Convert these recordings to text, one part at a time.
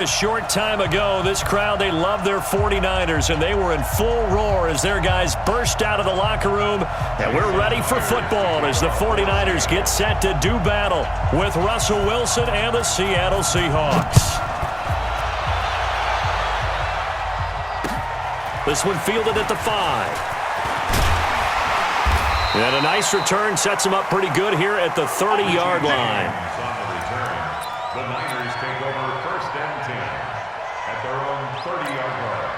A short time ago, this crowd, they love their 49ers, and they were in full roar as their guys burst out of the locker room. And we're ready for football as the 49ers get set to do battle with Russell Wilson and the Seattle Seahawks. This one fielded at the 5. And a nice return sets him up pretty good here at the 30-yard line. The Niners take over first and 10 at their own 30-yard line.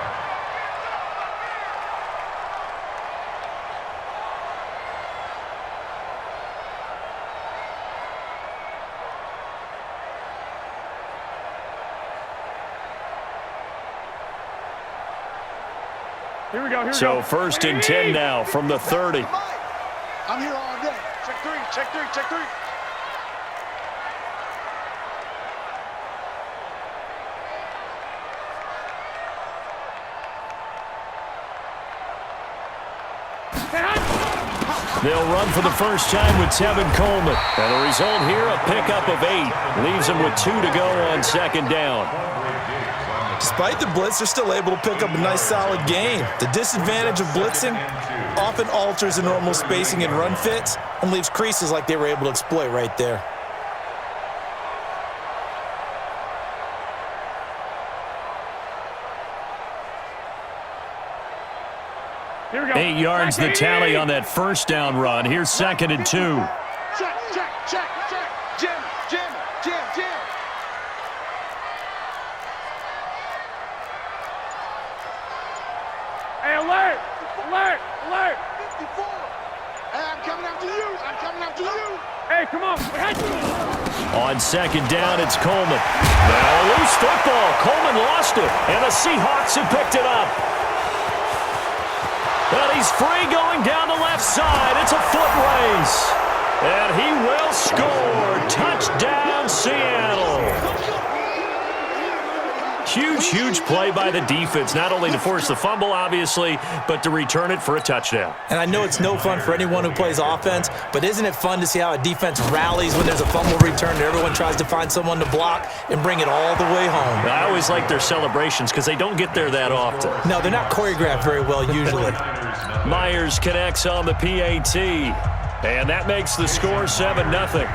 Here we go. So first and 10 now from the 30. I'm here all day. Check three. They'll run for the first time with Tevin Coleman. And the result here, a pickup of 8. Leaves them with 2 to go on second down. Despite the blitz, they're still able to pick up a nice, solid gain. The disadvantage of blitzing often alters the normal spacing and run fits and leaves creases like they were able to exploit right there. Here we go. 8 yards the tally on that first down run. Here's second and 2. Check. Jim. Hey, alert. 54. Hey, I'm coming after you. Hey, come on. On second down, it's Coleman. Now a loose football. Coleman lost it, and the Seahawks have picked it up. Well, he's free going down the left side. It's a foot race. And he will score. Touchdown, Seattle. Huge play by the defense, not only to force the fumble, obviously, but to return it for a touchdown. And I know it's no fun for anyone who plays offense, but isn't it fun to see how a defense rallies when there's a fumble return and everyone tries to find someone to block and bring it all the way home? I always like their celebrations because they don't get there that often. No, they're not choreographed very well usually. Myers connects on the PAT, and that makes the score 7-0.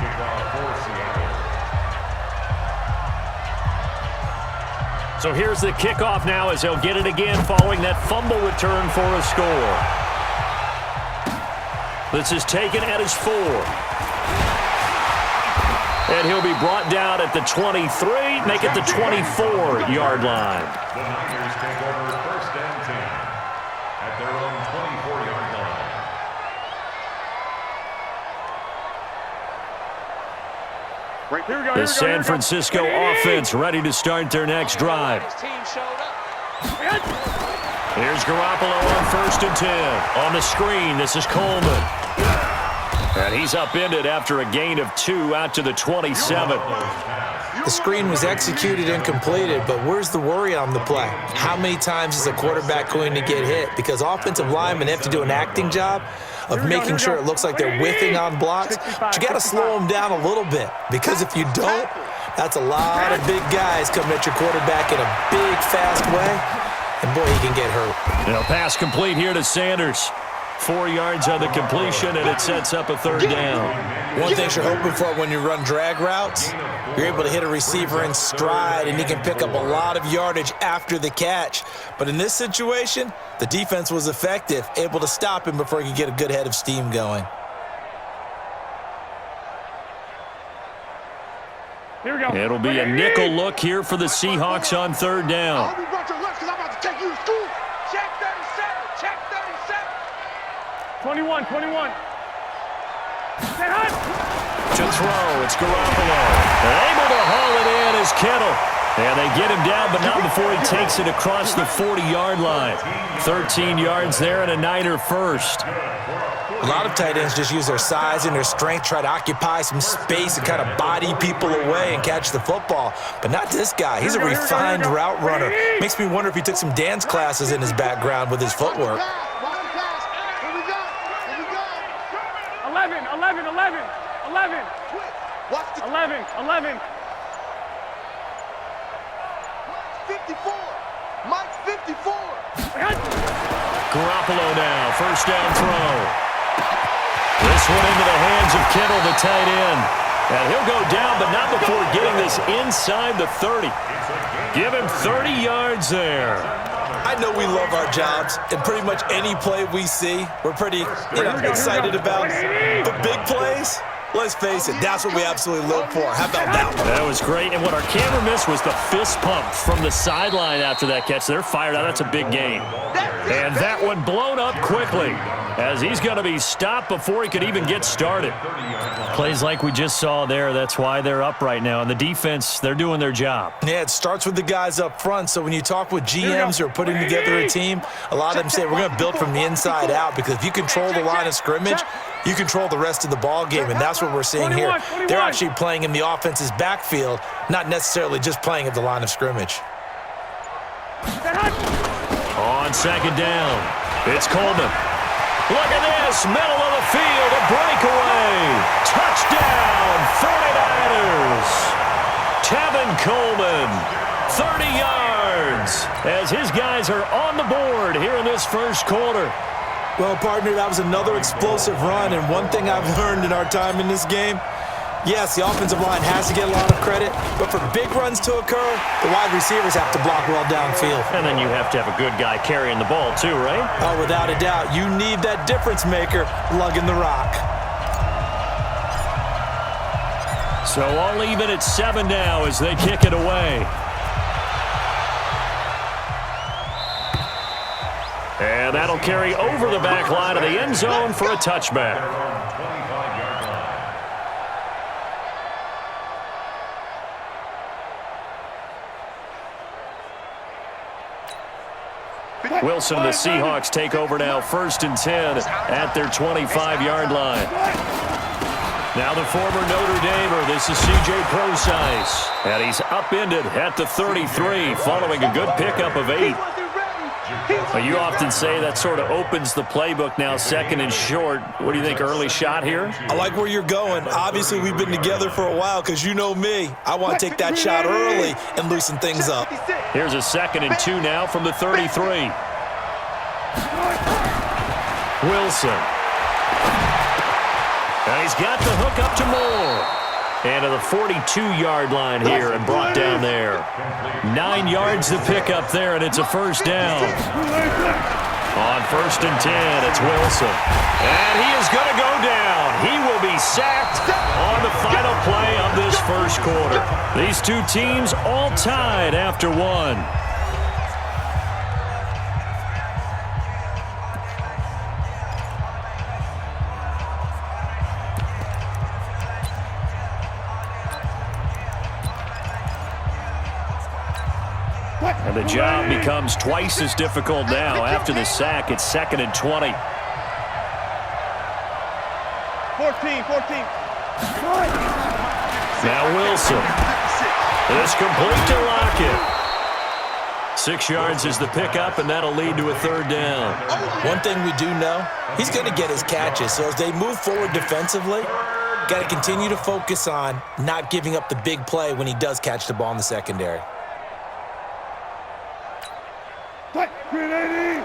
So here's the kickoff now as they'll get it again following that fumble return for a score. This is taken at his 4. And he'll be brought down at the 23, make it the 24-yard line. The Niners take over first and 10 at their own 24-yard line. Right, here we go. The San Francisco offense ready to start their next drive. Here's Garoppolo on first and 10. On the screen, this is Coleman. And he's upended after a gain of 2 out to the 27. The screen was executed and completed, but where's the worry on the play? How many times is a quarterback going to get hit? Because offensive linemen have to do an acting job of making sure it looks like they're whiffing on blocks. But you got to slow them down a little bit, because if you don't, that's a lot of big guys coming at your quarterback in a big, fast way. And boy, he can get hurt. Pass complete here to Sanders. 4 yards on the completion, and it sets up a third down. One thing you're hoping for when you run drag routes, you're able to hit a receiver in stride, and he can pick up a lot of yardage after the catch. But in this situation, the defense was effective, able to stop him before he could get a good head of steam going. Here we go. It'll be a nickel look here for the Seahawks on third down. 21. To throw, it's Garoppolo. Able to haul it in is Kittle. And they get him down, but not before he takes it across the 40-yard line. 13 yards there and a Niner first. A lot of tight ends just use their size and their strength, try to occupy some space and kind of body people away and catch the football. But not this guy. He's a refined route runner. Makes me wonder if he took some dance classes in his background with his footwork. 11. Garoppolo now, first down throw. This one into the hands of Kittle, the tight end. And he'll go down, but not before getting this inside the 30. Give him 30 yards there. I know we love our jobs, and pretty much any play we see, we're pretty, excited about. But big plays, let's face it, that's what we absolutely live for. How about that one? That was great, and what our camera missed was the fist pump from the sideline after that catch. They're fired out. That's a big gain. And that one blown up quickly as he's going to be stopped before he could even get started. Plays like we just saw there, that's why they're up right now. And the defense, they're doing their job. Yeah, it starts with the guys up front. So when you talk with GMs who are putting together a team, a lot of them say we're going to build from the inside out, because if you control the line of scrimmage, you control the rest of the ball game, and that's what we're seeing here. They're actually playing in the offense's backfield, not necessarily just playing at the line of scrimmage. On second down, it's Coleman. Look at this, middle of the field, a breakaway. Touchdown, 49ers. Tevin Coleman, 30 yards, as his guys are on the board here in this first quarter. Well, partner, that was another explosive run, and one thing I've learned in our time in this game, yes, the offensive line has to get a lot of credit, but for big runs to occur, the wide receivers have to block well downfield. And then you have to have a good guy carrying the ball too, right? Oh, without a doubt. You need that difference maker lugging the rock. So all even at 7 now as they kick it away. And that'll carry over the back line of the end zone for a touchback. Wilson and the Seahawks take over now, 1st and 10 at their 25-yard line. Now the former Notre Damer, this is C.J. Prosise. And he's upended at the 33 following a good pickup of 8. You often say that sort of opens the playbook now, 2nd and short. What do you think, early shot here? I like where you're going. Obviously, we've been together for a while, because you know me. I want to take that shot early and loosen things up. Here's a 2nd and 2 now from the 33. Wilson. And he's got the hook up to Moore. And to the 42-yard line here and brought down there. 9 yards to pick up there, and it's a first down. On 1st and 10, it's Wilson. And he is going to go down. He will be sacked on the final play of this first quarter. These two teams all tied after 1. And the job becomes twice as difficult now. After the sack, it's 2nd and 20. 14. Now Wilson. It's complete to Lockett. 6 yards is the pickup, and that'll lead to a 3rd down. One thing we do know, he's going to get his catches. So as they move forward defensively, got to continue to focus on not giving up the big play when he does catch the ball in the secondary. Green 80.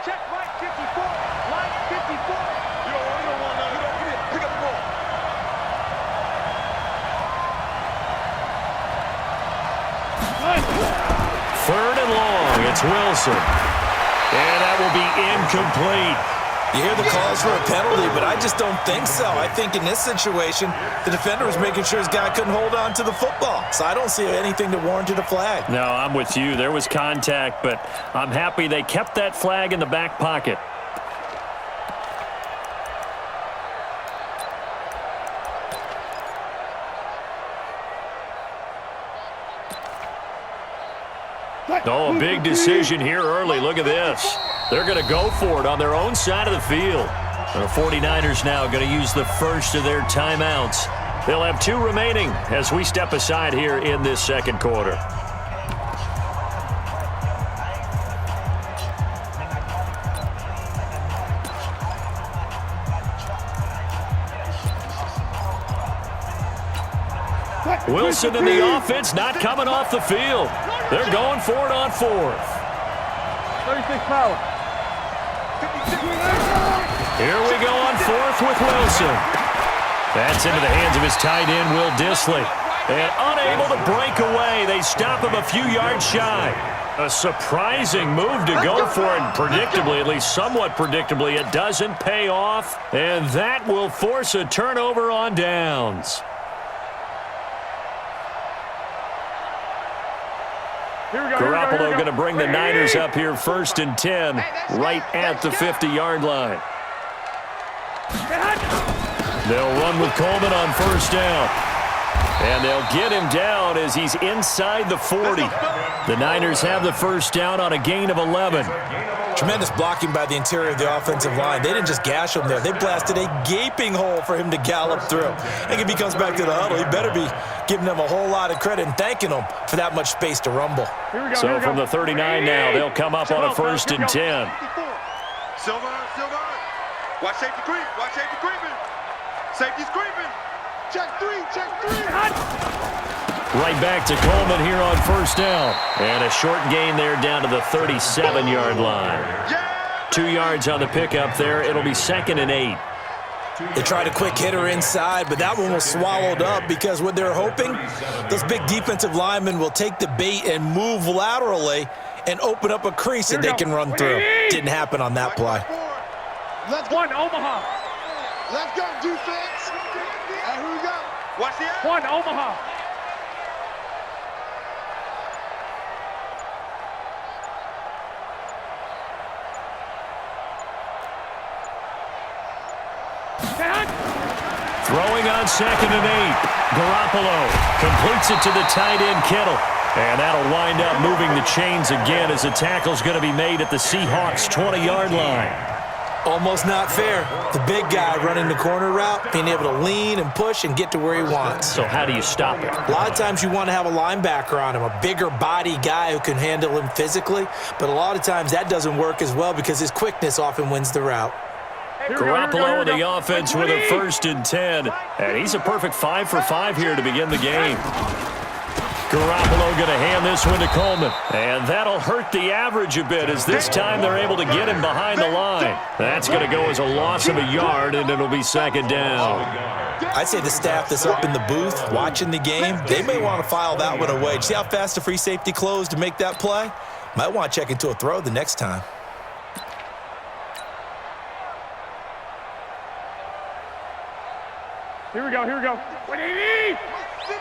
Check right 54. Line 54. You don't want now. You don't get it. Pick up the ball. Third and long. It's Wilson. And that will be incomplete. You hear the calls for a penalty, but I just don't think so. I think in this situation, the defender was making sure his guy couldn't hold on to the football. So I don't see anything that warranted a flag. No, I'm with you. There was contact, but I'm happy they kept that flag in the back pocket. Oh, a big decision here early. Look at this. They're going to go for it on their own side of the field. And the 49ers now going to use the first of their timeouts. They'll have 2 remaining as we step aside here in this second quarter. Wilson and the offense not coming off the field. They're going for it on 4th. 36 power. Here we go on fourth with Wilson. That's into the hands of his tight end, Will Dissly. And unable to break away, they stop him a few yards shy. A surprising move to go for it, and predictably, at least somewhat predictably, it doesn't pay off. And that will force a turnover on downs. Garoppolo going to bring the Niners up here 1st and 10, right at the 50-yard line. They'll run with Coleman on 1st down. And they'll get him down as he's inside the 40. The Niners have the 1st down on a gain of 11. Tremendous blocking by the interior of the offensive line. They didn't just gash him there. They blasted a gaping hole for him to gallop through. I think if he comes back to the huddle, he better be giving them a whole lot of credit and thanking them for that much space to rumble. So from the 39 now, they'll come up on a 1st and 10. Silver. Watch safety creep. Watch safety creeping. Safety's creeping. Check three. Right back to Coleman here on 1st down. And a short gain there down to the 37-yard line. 2 yards on the pickup there. It'll be 2nd and 8. They tried a quick hitter inside, but that one was swallowed up because what they're hoping, those big defensive linemen will take the bait and move laterally and open up a crease that they can run through. Didn't happen on that play. Let's go, Omaha. Let's go, defense. And who we got? Watch the one, Omaha. Throwing on 2nd and 8. Garoppolo completes it to the tight end, Kittle. And that'll wind up moving the chains again as the tackle's going to be made at the Seahawks' 20-yard line. Almost not fair. The big guy running the corner route, being able to lean and push and get to where he wants. So how do you stop it? A lot of times you want to have a linebacker on him, a bigger body guy who can handle him physically. But a lot of times that doesn't work as well because his quickness often wins the route. Garoppolo in the offense with a 1st and 10. And he's a perfect 5 for 5 here to begin the game. Garoppolo going to hand this one to Coleman. And that'll hurt the average a bit as this time they're able to get him behind the line. That's going to go as a loss of a yard, and it'll be 2nd down. I'd say the staff that's up in the booth watching the game, they may want to file that one away. See how fast the free safety closed to make that play? Might want to check into a throw the next time. Here we go.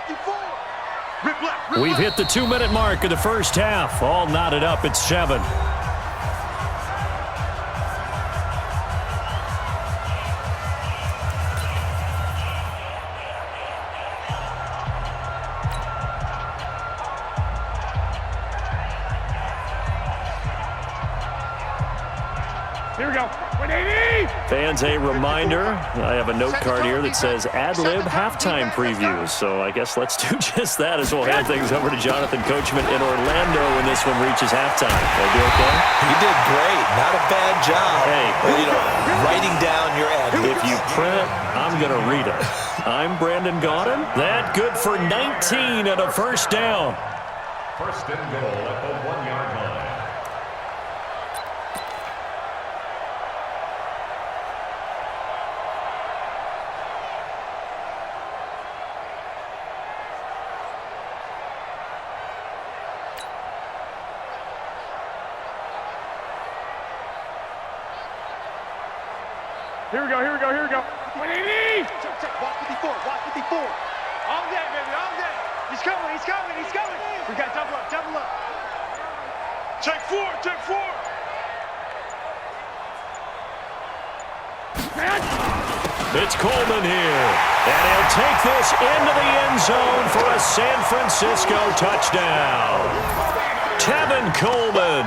54. We've hit the 2-minute mark of the first half. All knotted up at 7. Here we go. 180. Fans, a reminder, I have a note card here that says ad-lib halftime previews. So I guess let's do just that as we'll hand things over to Jonathan Coachman in Orlando when this one reaches halftime. Will be okay? You did great. Not a bad job. Hey, writing down your ad. If you print, I'm going to read it. I'm Brandon Gaudin. That good for 19 and a 1st down. 1st and goal at the 1-yard line. Here we go. 180. Check. Watch 54. All day, baby, all day. He's coming. We got double up. Check 4. It's Coleman here. And he'll take this into the end zone for a San Francisco touchdown. Tevin Coleman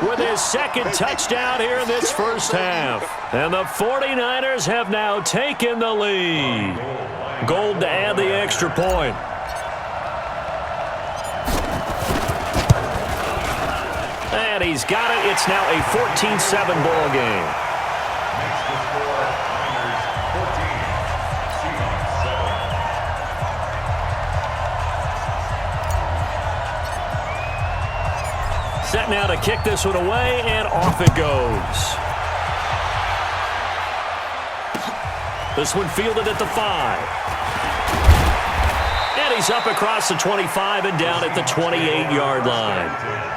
with his 2nd touchdown here in this first half. And the 49ers have now taken the lead. Gold to add the extra point. And he's got it. It's now a 14-7 ball game. Makes the score Niners 14, Seahawks 7. Set now to kick this one away, and off it goes. This one fielded at the 5. And he's up across the 25 and down at the 28-yard line.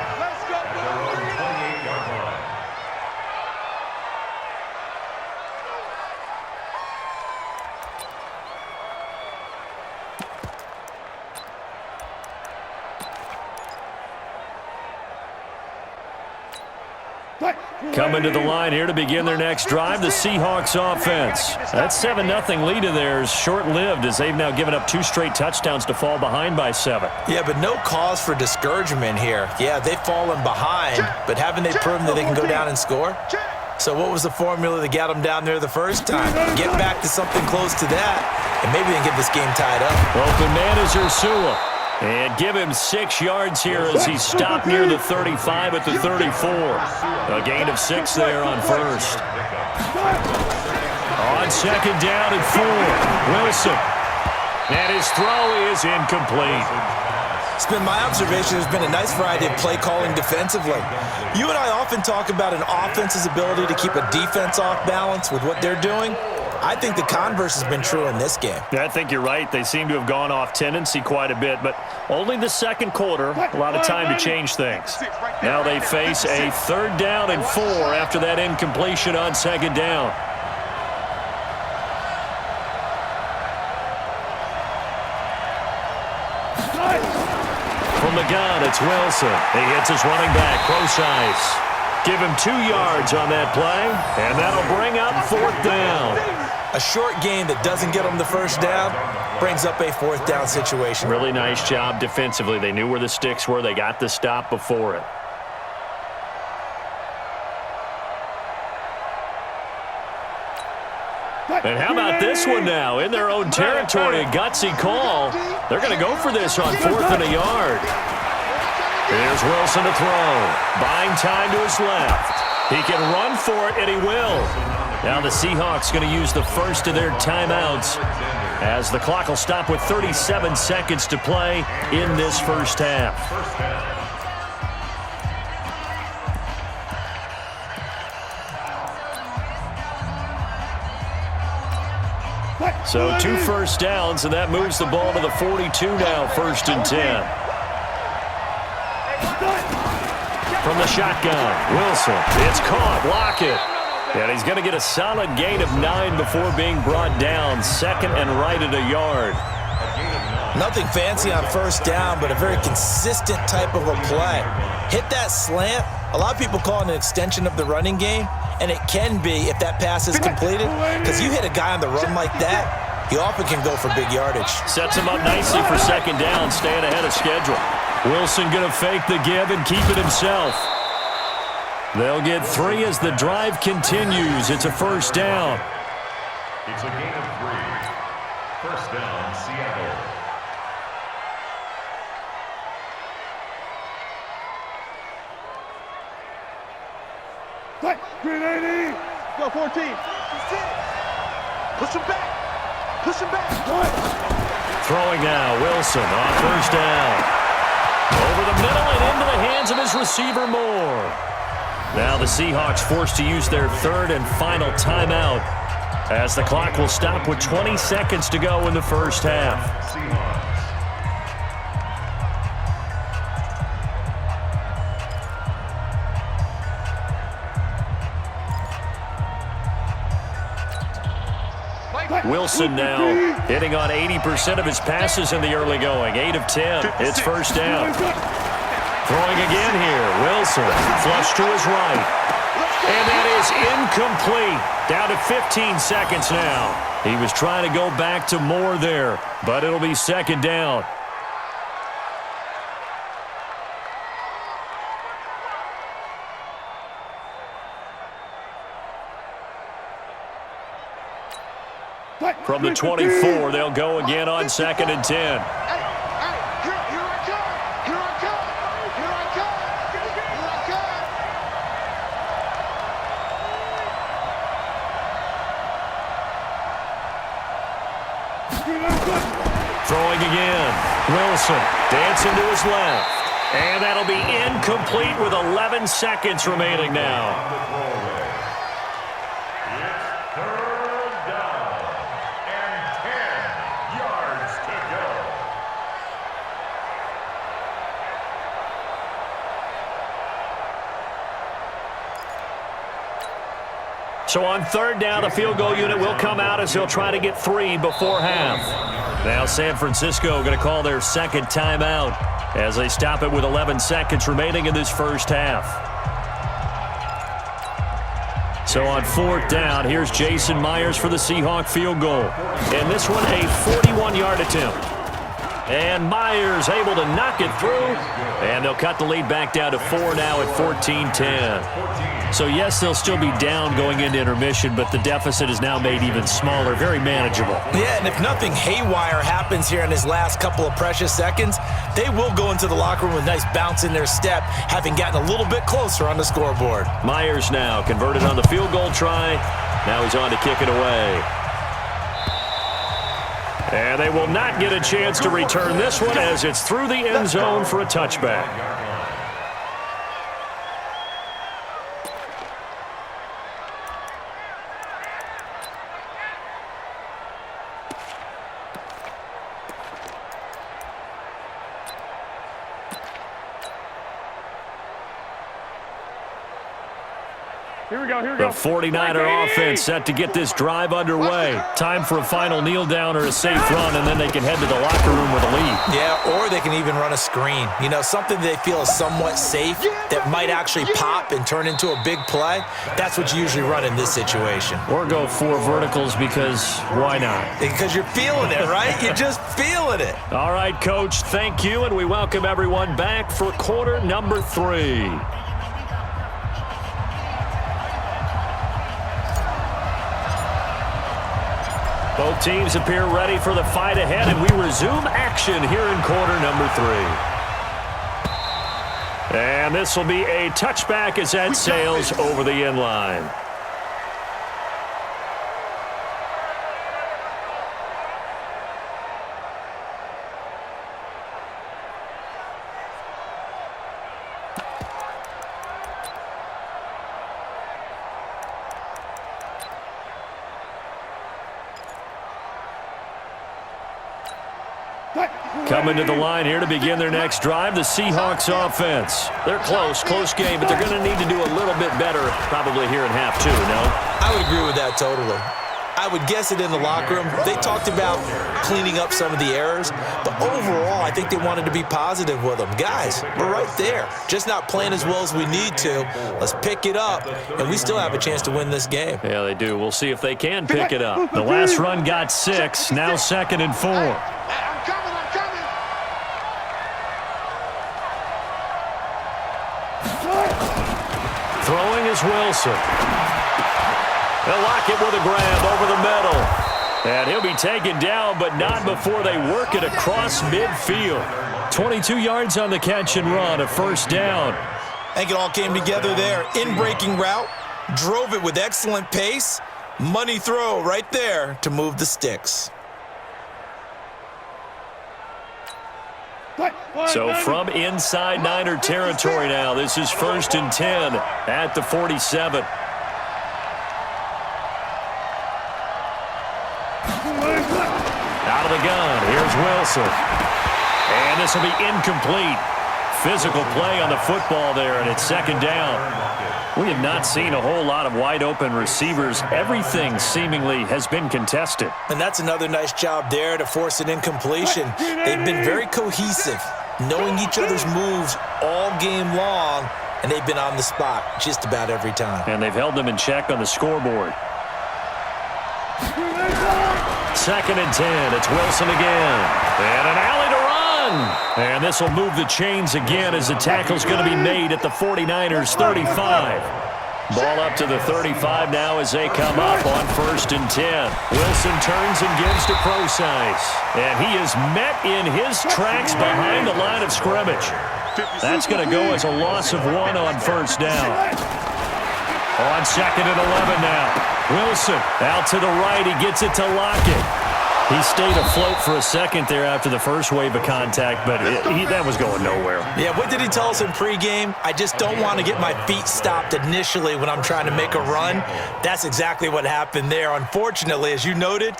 Coming to the line here to begin their next drive, the Seahawks offense. That 7-0 lead of theirs short-lived as they've now given up 2 straight touchdowns to fall behind by 7. Yeah, but no cause for discouragement here. Yeah, they've fallen behind, but haven't they proven that they can go down and score? So what was the formula that got them down there the first time? Get back to something close to that, and maybe they can get this game tied up. Open man is Ursula. And give him 6 yards here as he stopped near the 35 at the 34. A gain of 6 there on first. On second down and 4. Wilson. And his throw is incomplete. It's been my observation there's been a nice variety of play calling defensively. You and I often talk about an offense's ability to keep a defense off balance with what they're doing. I think the converse has been true in this game. I think you're right. They seem to have gone off tendency quite a bit, but only the second quarter, a lot of time to change things. Now they face a 3rd down and 4 after that incompletion on second down. From the gun, it's Wilson. He hits his running back, close ice. Give him 2 yards on that play, and that'll bring up 4th down. A short game that doesn't get them the first down brings up a 4th down situation. Really nice job defensively. They knew where the sticks were. They got the stop before it. And how about this one now? In their own territory, a gutsy call. They're going to go for this on 4th and a yard. Here's Wilson to throw. Buying time to his left. He can run for it, and he will. Now the Seahawks going to use the first of their timeouts as the clock will stop with 37 seconds to play in this first half. So 2 first downs, and that moves the ball to the 42 now, 1st and 10. From the shotgun, Wilson. It's caught. Lockett. And he's going to get a solid gain of 9 before being brought down. 2nd and right at a yard. Nothing fancy on first down, but a very consistent type of a play. Hit that slant. A lot of people call it an extension of the running game, and it can be if that pass is completed, because you hit a guy on the run like that, he often can go for big yardage. Sets him up nicely for second down, staying ahead of schedule. Wilson going to fake the give and keep it himself. They'll get 3 as the drive continues. It's a first down. It's a gain of 3. First down, Seattle. Grenade! Go 14. Push him back. Push him back. Throwing now, Wilson on first down. Over the middle and into the hands of his receiver, Moore. Now the Seahawks forced to use their 3rd and final timeout as the clock will stop with 20 seconds to go in the first half. Wilson now hitting on 80% of his passes in the early going. 8 of 10. It's first down. Throwing again here. Wilson flush to his right. And that is incomplete. Down to 15 seconds now. He was trying to go back to Moore there, but it'll be second down. From the 24, they'll go again on 2nd and 10. Throwing again. Wilson dancing to his left. And that'll be incomplete with 11 seconds remaining now. So on third down, the field goal unit will come out as they'll try to get 3 before half. Now San Francisco going to call their second timeout as they stop it with 11 seconds remaining in this first half. So on fourth down, here's Jason Myers for the Seahawk field goal. And this one a 41-yard attempt. And Myers able to knock it through. And they'll cut the lead back down to 4 now at 14-10. So, yes, they'll still be down going into intermission, but the deficit is now made even smaller, very manageable. Yeah, and if nothing haywire happens here in his last couple of precious seconds, they will go into the locker room with a nice bounce in their step, having gotten a little bit closer on the scoreboard. Myers now converted on the field goal try. Now he's on to kick it away. And they will not get a chance to return this one as it's through the end zone for a touchback. Here we go. The 49er offense set to get this drive underway. Time for a final kneel down or a safe run, and then they can head to the locker room with a lead. Yeah, or they can even run a screen. You know, something they feel is somewhat safe that might actually pop and turn into a big play. That's what you usually run in this situation. Or go 4 verticals because why not? Because you're feeling it, right? You're just feeling it. All right, Coach, thank you, and we welcome everyone back for quarter number 3. Both teams appear ready for the fight ahead, and we resume action here in quarter number 3. And this will be a touchback as that sails over the end line. Coming to the line here to begin their next drive, the Seahawks offense. They're close game, but they're going to need to do a little bit better probably here in half 2, no? I would agree with that totally. I would guess it in the locker room. They talked about cleaning up some of the errors, but overall, I think they wanted to be positive with them. Guys, we're right there. Just not playing as well as we need to. Let's pick it up, and we still have a chance to win this game. Yeah, they do. We'll see if they can pick it up. The last run got 6, now 2nd and 4. I'm coming. Throwing is Wilson. They'll lock it with a grab over the middle. And he'll be taken down, but not before they work it across midfield. 22 yards on the catch and run, a first down. I think it all came together there. In-breaking route, drove it with excellent pace. Money throw right there to move the sticks. So from inside Niner territory now, this is 1st and 10 at the 47. Out of the gun, here's Wilson. And this will be incomplete. Physical play on the football there, and it's 2nd down. We have not seen a whole lot of wide-open receivers. Everything seemingly has been contested. And that's another nice job there to force an incompletion. They've been very cohesive, knowing each other's moves all game long, and they've been on the spot just about every time. And they've held them in check on the scoreboard. 2nd and 10. It's Wilson again. And an alley to run. And this will move the chains again as the tackle's going to be made at the 49ers 35. Ball up to the 35 now as they come up on 1st and 10. Wilson turns and gives to Procise. And he is met in his tracks behind the line of scrimmage. That's going to go as a loss of 1 on 1st down. On 2nd and 11 now. Wilson out to the right. He gets it to Lockett. He stayed afloat for a second there after the first wave of contact, but that was going nowhere. Yeah, what did he tell us in pregame? I just don't want to get my feet stopped initially when I'm trying to make a run. That's exactly what happened there. Unfortunately, as you noted,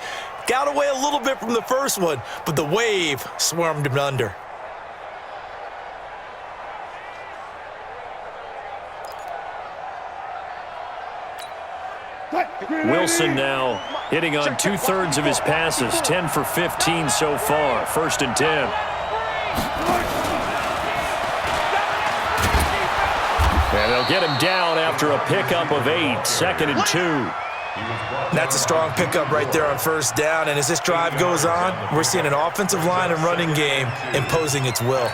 got away a little bit from the first one, but the wave swarmed him under. Wilson now hitting on 2/3 of his passes, 10 for 15 so far. 1st and 10. And they'll get him down after a pickup of 8, 2nd and 2. That's a strong pickup right there on 1st down, and as this drive goes on, we're seeing an offensive line and running game imposing its will.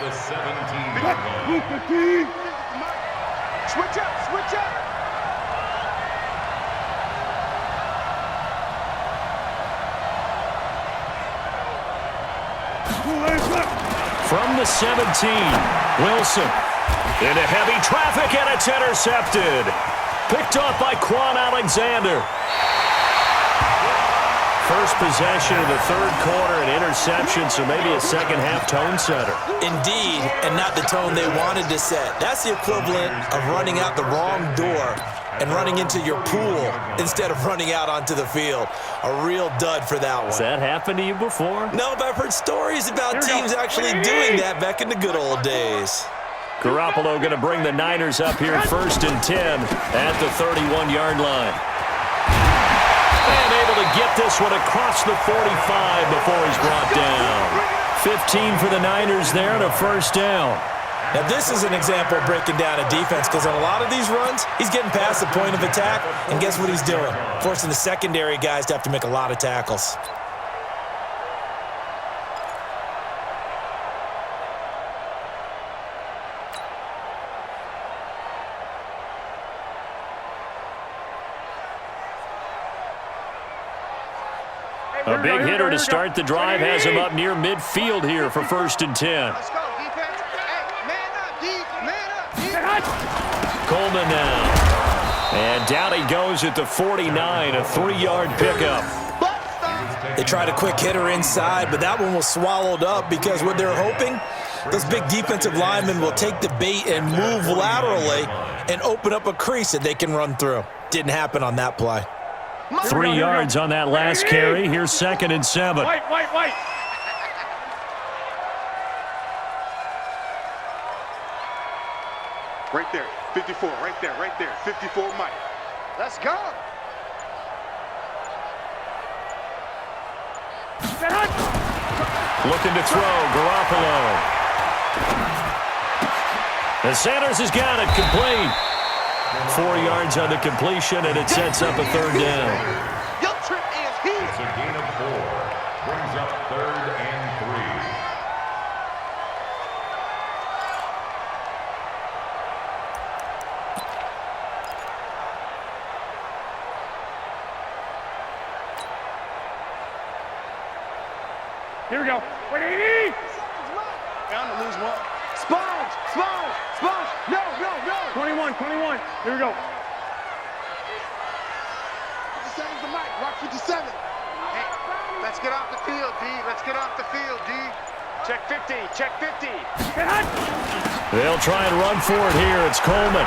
Switch up, switch up. From the 17, Wilson into heavy traffic, and it's intercepted. Picked off by Quan Alexander. First possession of the 3rd quarter, an interception, so maybe a second-half tone setter. Indeed, and not the tone they wanted to set. That's the equivalent of running out the wrong door and running into your pool instead of running out onto the field. A real dud for that one. Has that happened to you before? No, but I've heard stories about teams actually doing that back in the good old days. Garoppolo going to bring the Niners up here 1st and 10 at the 31-yard line. And able to get this one across the 45 before he's brought down. 15 for the Niners there and a 1st down. Now this is an example of breaking down a defense, because on a lot of these runs, he's getting past the point of attack, and guess what he's doing? Forcing the secondary guys to have to make a lot of tackles. A big hitter to start the drive has him up near midfield here for 1st and 10. Let's go, defense. Hey, man up, D. Man up, D. Coleman now. And down he goes at the 49, a 3-yard pickup. They tried a quick hitter inside, but that one was swallowed up because what they're hoping, those big defensive linemen will take the bait and move laterally and open up a crease that they can run through. Didn't happen on that play. 3 yards on that last carry. Here's 2nd and 7. White. Right there, 54, right there, 54 Mike. Let's go. Looking to throw, Garoppolo. And Sanders has got it, complete. 4 yards on the completion, and it sets up a 3rd down. Your trip is here. It's a gain of 4. Brings up 3rd and 3. Here we go. Wait, bound to lose one. Sponge. No. 21. Here we go. 57's the mic. Rock 57. Hey, let's get off the field, D. Check 50. They'll try and run for it here. It's Coleman.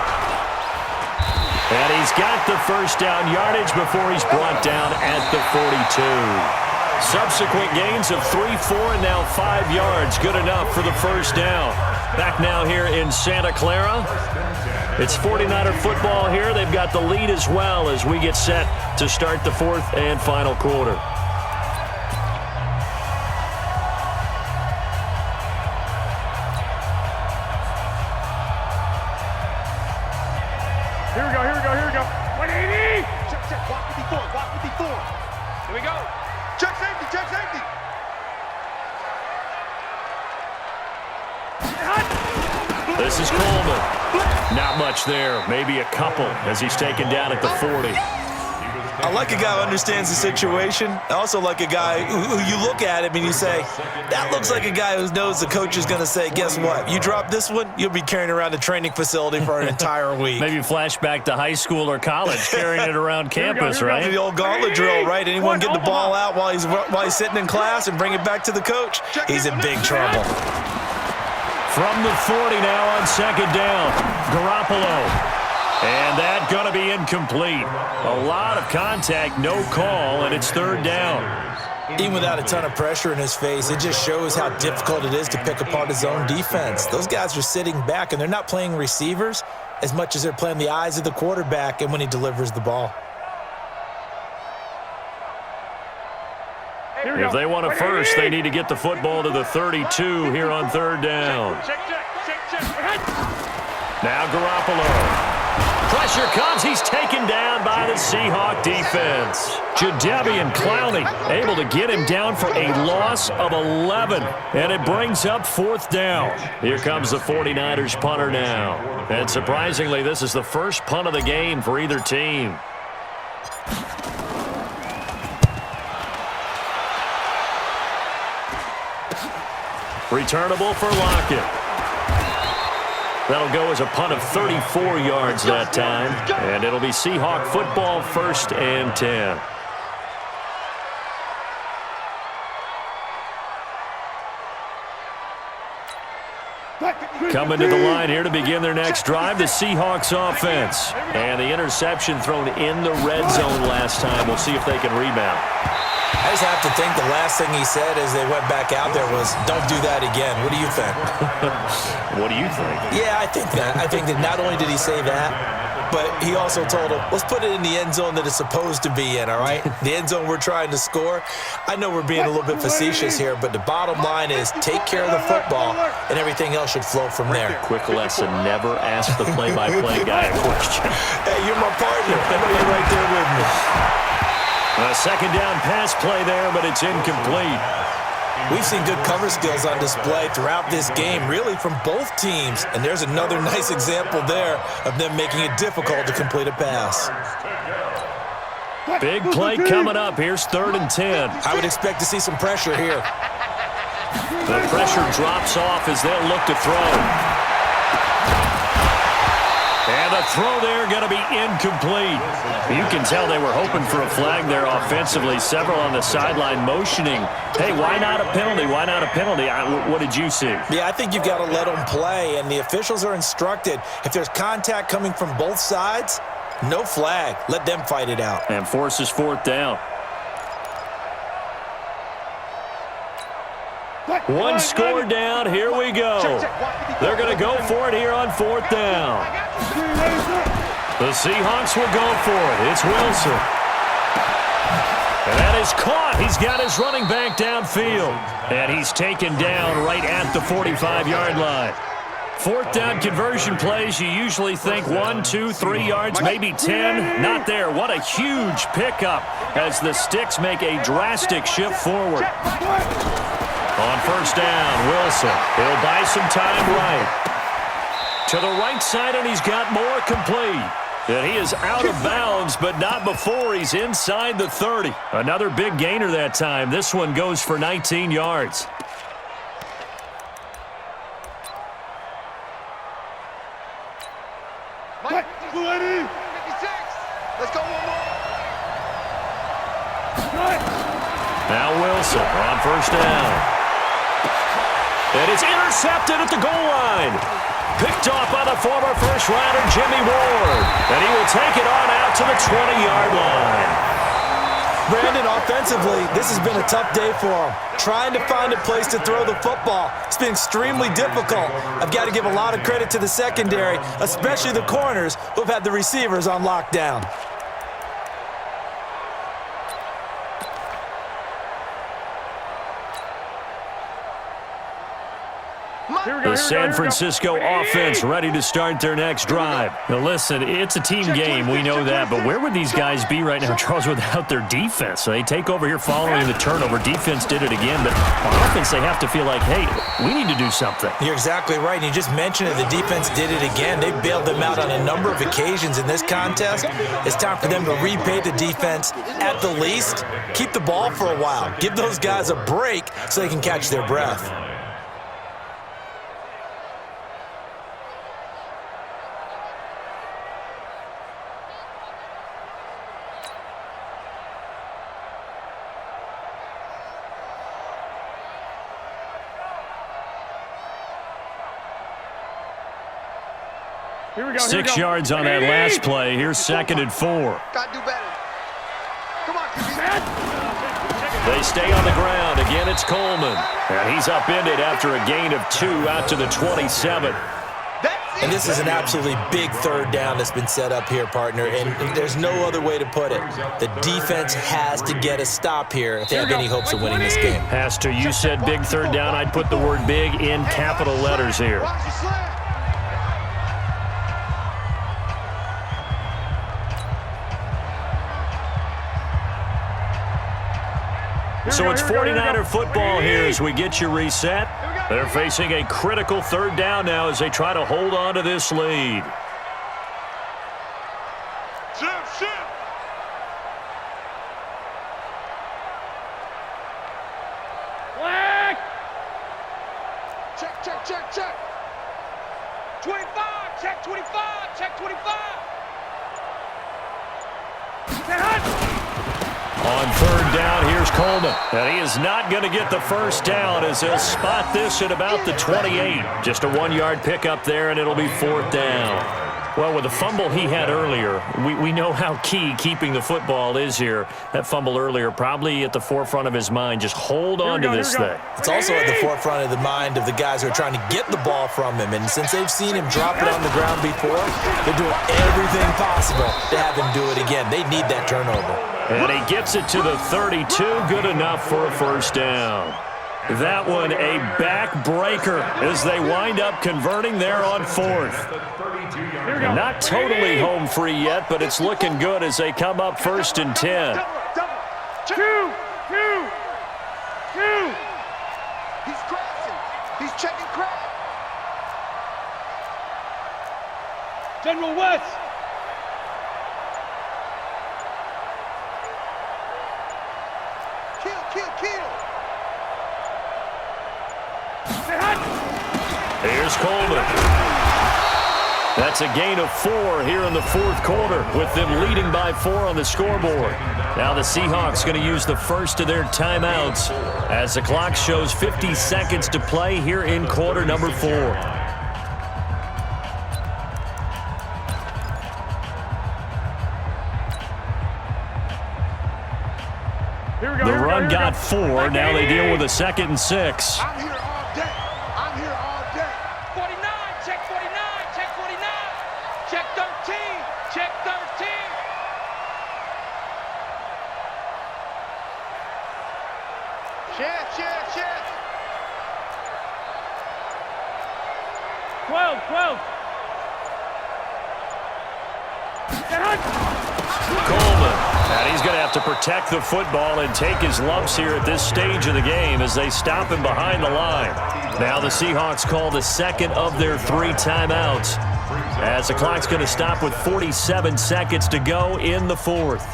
And he's got the 1st down yardage before he's brought down at the 42. Subsequent gains of 3, 4, and now 5 yards. Good enough for the 1st down. Back now here in Santa Clara. It's 49er football here. They've got the lead as well as we get set to start the 4th and final quarter. Here we go. 180. Check. Block 54. Here we go. Check safety. This is Coleman. Not much there. Maybe a couple as he's taken down at the 40. I like a guy who understands the situation. I also like a guy who you look at him and you say, that looks like a guy who knows the coach is going to say, guess what? You drop this one, you'll be carrying around the training facility for an entire week. Maybe flashback to high school or college, carrying it around campus, right? The old gauntlet drill, right? Anyone get the ball out while he's sitting in class and bring it back to the coach? He's in big trouble. From the 40 now on 2nd down, Garoppolo. And that going to be incomplete. A lot of contact, no call, and it's 3rd down. Even without a ton of pressure in his face, it just shows how difficult it is to pick apart his own defense. Those guys are sitting back, and they're not playing receivers as much as they're playing the eyes of the quarterback and when he delivers the ball. If they want a first, they need to get the football to the 32 here on third down. Now Garoppolo. Pressure comes. He's taken down by the Seahawk defense. Jadeveon Clowney able to get him down for a loss of 11. And it brings up fourth down. Here comes the 49ers punter now. And surprisingly, this is the first punt of the game for either team. Returnable for Lockett. That'll go as a punt of 34 yards that time. And it'll be Seahawk football, 1st and 10. Coming to the line here to begin their next drive, the Seahawks offense. And the interception thrown in the red zone last time. We'll see if they can rebound. I just have to think the last thing he said as they went back out there was, don't do that again. What do you think? What do you think? Yeah, I think that. I think that not only did he say that, but he also told him, let's put it in the end zone that it's supposed to be in, all right? The end zone we're trying to score. I know we're being a little bit facetious here, but the bottom line is take care of the football, and everything else should flow from there. Quick lesson, never ask the play-by-play guy a question. Hey, you're my partner. I know you're right there with me. A second down pass play there, but it's incomplete. We've seen good cover skills on display throughout this game, really from both teams. And there's another nice example there of them making it difficult to complete a pass. Big play coming up. Here's 3rd and 10. I would expect to see some pressure here. The pressure drops off as they'll look to throw. And the throw there going to be incomplete. You can tell they were hoping for a flag there offensively. Several on the sideline motioning, hey, why not a penalty? Why not a penalty? What did you see? Yeah, I think you've got to let them play, and the officials are instructed. If there's contact coming from both sides, no flag. Let them fight it out. And forces 4th down. One score down. Here we go. They're going to go for it here on 4th down. The Seahawks will go for it. It's Wilson. And that is caught. He's got his running back downfield. And he's taken down right at the 45-yard line. 4th down conversion plays, you usually think 1, 2, 3 yards, maybe 10. Not there. What a huge pickup as the Sticks make a drastic shift forward. On 1st down, Wilson. He'll buy some time right. To the right side, and he's got more complete. And he is out of bounds, but not before he's inside the 30. Another big gainer that time. This one goes for 19 yards. Mike, 56. Let's go one more. Now Wilson on 1st down. And it's intercepted at the goal line. Picked off by the former first-rounder Jimmy Ward. And he will take it on out to the 20-yard line. Brandon, offensively, this has been a tough day for him. Trying to find a place to throw the football. It's been extremely difficult. I've got to give a lot of credit to the secondary, especially the corners who've had the receivers on lockdown. The San Francisco offense ready to start their next drive. Now listen, it's a team game, we know that, but where would these guys be right now, Charles, without their defense? So they take over here following the turnover. Defense did it again, but on offense they have to feel like, hey, we need to do something. You're exactly right, and you just mentioned it. The defense did it again. They bailed them out on a number of occasions in this contest. It's time for them to repay the defense at the least. Keep the ball for a while. Give those guys a break so they can catch their breath. Here we go. 6 yards on that last play. Here's 2nd and 4. Gotta do better. Come on, They stay on the ground. Again, it's Coleman. And he's upended after a gain of 2 out to the 27. That's And this is an absolutely big third down that's been set up here, partner, and there's no other way to put it. The defense has to get a stop here if they have any hopes of winning this game. Has to. You said big third down. I'd put the word big in capital letters here. So it's 49er football here as we get you reset. They're facing a critical third down now as they try to hold on to this lead. Flag! Check. 25, check 25, check 25. On third down, here's Coleman. And he is not going to get the first down as they'll spot this at about the 28. Just a 1-yard pickup there, and it'll be fourth down. Well, with the fumble he had earlier, we know how key keeping the football is here. That fumble earlier probably at the forefront of his mind. Just hold on to this thing. It's also at the forefront of the mind of the guys who are trying to get the ball from him. And since they've seen him drop it on the ground before, they're doing everything possible to have him do it again. They need that turnover. And he gets it to the 32. Good enough for a first down. That one a backbreaker as they wind up converting there on fourth. Not totally home free yet, but it's looking good as they come up first and 10. Two. He's crossing. He's checking crap. General West. Kill. Here's Coleman. That's a gain of 4 here in the fourth quarter with them leading by 4 on the scoreboard. Now the Seahawks going to use the first of their timeouts as the clock shows 50 seconds to play here in quarter number 4. The run got 4. Now they deal with a 2nd and 6. I'm here all day. 49, check 49, check 49. Check 13, check 13. Check. 12. Coleman. And he's going to have to protect the football and take his lumps here at this stage of the game as they stop him behind the line. Now the Seahawks call the second of their 3 timeouts as the clock's going to stop with 47 seconds to go in the fourth.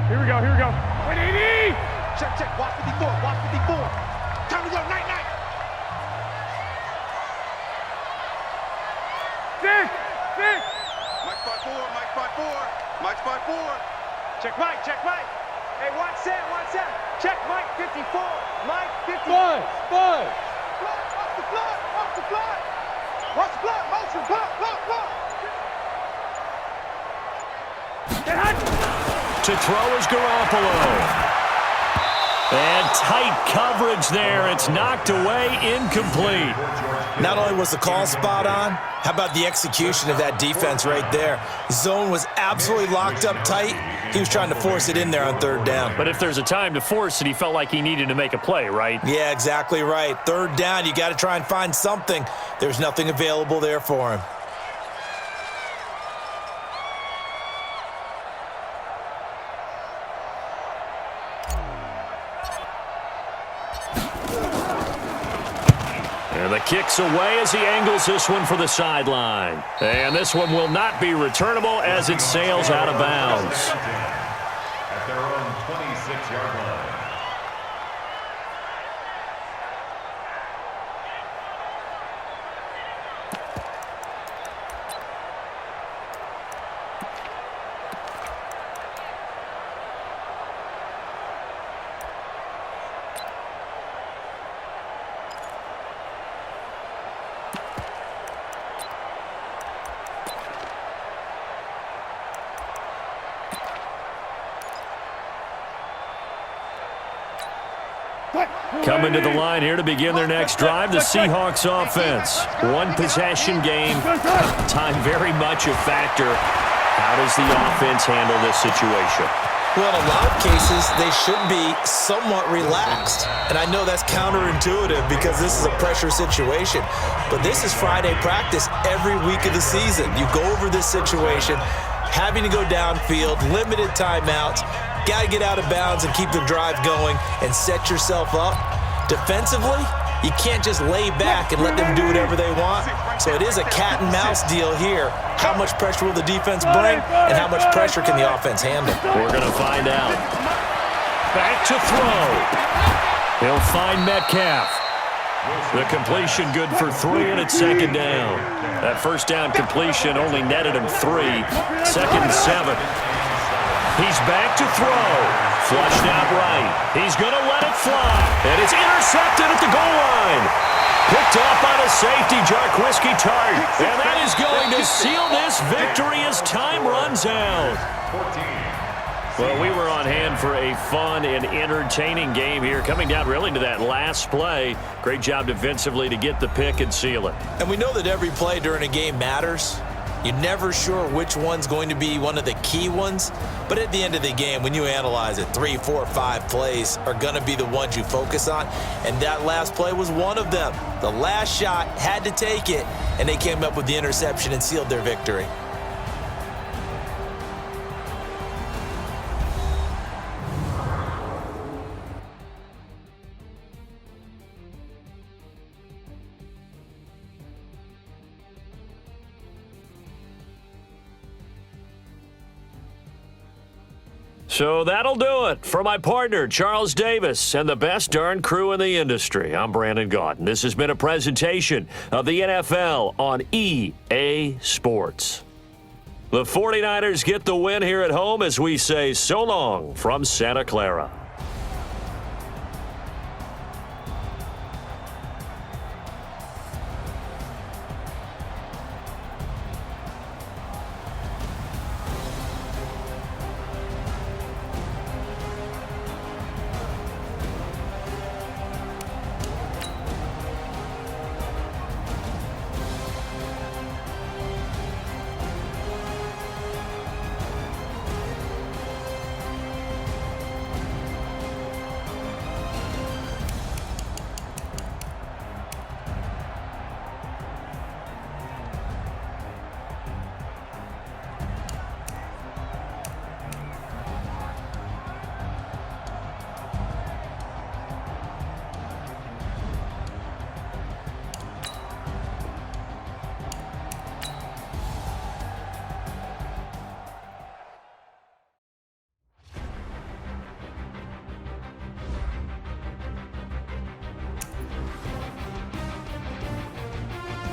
Here we go. 180. Check. Watch 54. Time to go. Night. Six. Mike 5-4. Check Mike. Hey, watch that. Check Mike 54. Mike 54. Five. Off the floor. Watch the floor. Motion. Block. To throw is Garoppolo. And tight coverage there. It's knocked away, incomplete. Not only was the call spot on, how about the execution of that defense right there? Zone was absolutely locked up tight. He was trying to force it in there on third down. But if there's a time to force it, he felt like he needed to make a play, right? Yeah, exactly right. Third down, you got to try and find something. There's nothing available there for him. And the kick's away as he angles this one for the sideline. And this one will not be returnable as it sails out of bounds. At their own 26-yard line. Coming to the line here to begin their next drive, the Seahawks offense. One possession game. Time very much a factor. How does the offense handle this situation? Well, in a lot of cases, they should be somewhat relaxed. And I know that's counterintuitive because this is a pressure situation. But this is Friday practice every week of the season. You go over this situation, having to go downfield, limited timeouts, got to get out of bounds and keep the drive going and set yourself up. Defensively, you can't just lay back and let them do whatever they want. So it is a cat and mouse deal here. How much pressure will the defense bring, and how much pressure can the offense handle? We're going to find out. Back to throw. He'll find Metcalf. The completion good for 3, and it's second down. That first down completion only netted him 3. Second and 7. He's back to throw. Flushed out right. He's going to let it fly. And it's intercepted at the goal line. Picked off by the safety, Jarquiski Tart. And that is going to seal this victory as time runs out. Well, we were on hand for a fun and entertaining game here, coming down really to that last play. Great job defensively to get the pick and seal it. And we know that every play during a game matters. You're never sure which one's going to be one of the key ones. But at the end of the game, when you analyze it, 3, 4, 5 plays are going to be the ones you focus on. And that last play was one of them. The last shot had to take it, and they came up with the interception and sealed their victory. So that'll do it for my partner, Charles Davis, and the best darn crew in the industry. I'm Brandon Gaudin. This has been a presentation of the NFL on EA Sports. The 49ers get the win here at home as we say so long from Santa Clara.